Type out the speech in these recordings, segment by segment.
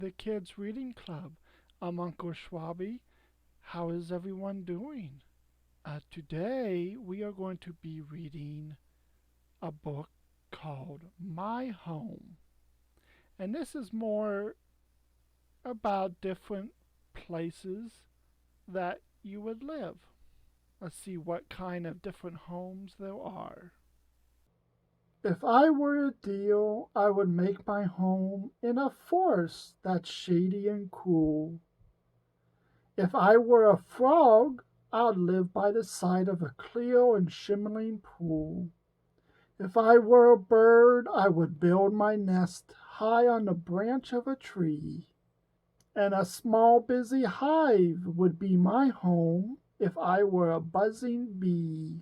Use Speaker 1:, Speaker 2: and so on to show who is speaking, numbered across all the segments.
Speaker 1: the Kids Reading Club. I'm Uncle Schwabi. How is everyone doing? Today we are going to be reading a book called My Home. And this is more about different places that you would live. Let's see what kind of different homes there are. If I were a deer, I would make my home in a forest that's shady and cool. If I were a frog, I'd live by the side of a clear and shimmering pool. If I were a bird, I would build my nest high on the branch of a tree. And a small busy hive would be my home if I were a buzzing bee.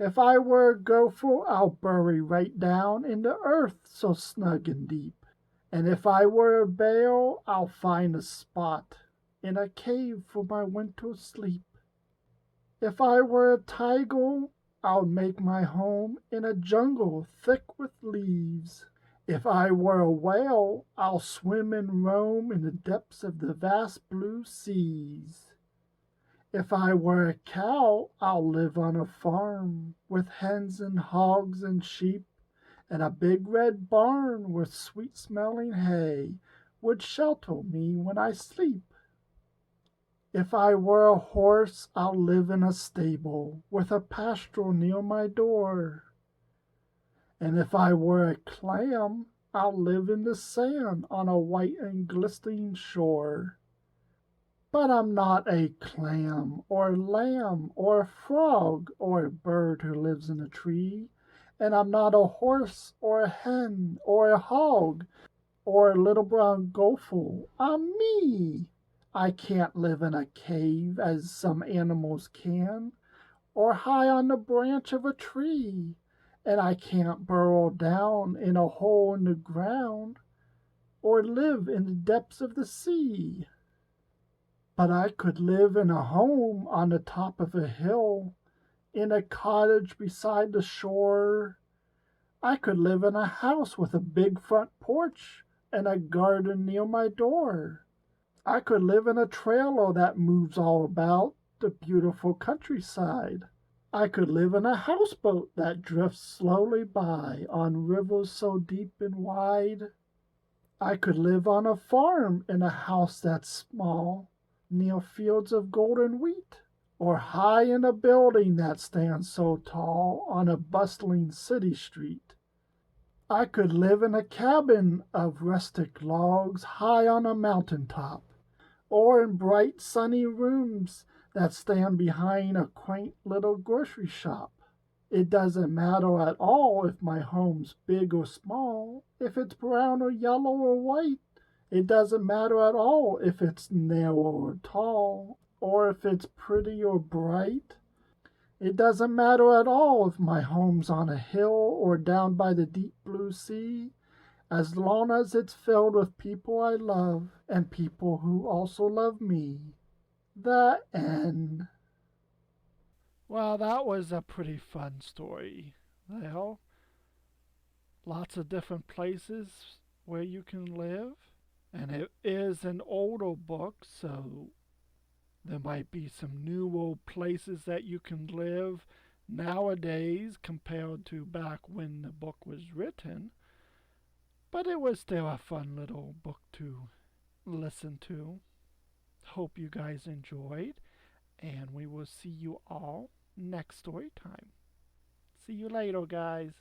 Speaker 1: If I were a gopher, I'll bury right down in the earth so snug and deep. And if I were a bear, I'll find a spot in a cave for my winter sleep. If I were a tiger, I'll make my home in a jungle thick with leaves. If I were a whale, I'll swim and roam in the depths of the vast blue seas. If I were a cow, I'll live on a farm with hens and hogs and sheep, and a big red barn with sweet smelling hay would shelter me when I sleep. If I were a horse, I'll live in a stable with a pasture near my door. And if I were a clam, I'll live in the sand on a white and glistening shore. But I'm not a clam or a lamb or a frog or a bird who lives in a tree. And I'm not a horse or a hen or a hog or a little brown gopher. I'm me. I can't live in a cave as some animals can, or high on the branch of a tree. And I can't burrow down in a hole in the ground or live in the depths of the sea. But I could live in a home on the top of a hill, in a cottage beside the shore. I could live in a house with a big front porch and a garden near my door. I could live in a trailer that moves all about the beautiful countryside. I could live in a houseboat that drifts slowly by on rivers so deep and wide. I could live on a farm in a house that's small, near fields of golden wheat, or high in a building that stands so tall on a bustling city street. I could live in a cabin of rustic logs high on a mountain top, or in bright sunny rooms that stand behind a quaint little grocery shop. It doesn't matter at all if my home's big or small, if it's brown or yellow or white. It doesn't matter at all if it's narrow or tall, or if it's pretty or bright. It doesn't matter at all if my home's on a hill or down by the deep blue sea, as long as it's filled with people I love and people who also love me. The end. Well, that was a pretty fun story. Well, lots of different places where you can live. And it is an older book, so there might be some newer places that you can live nowadays compared to back when the book was written. But it was still a fun little book to listen to. Hope you guys enjoyed, and we will see you all next story time. See you later, guys.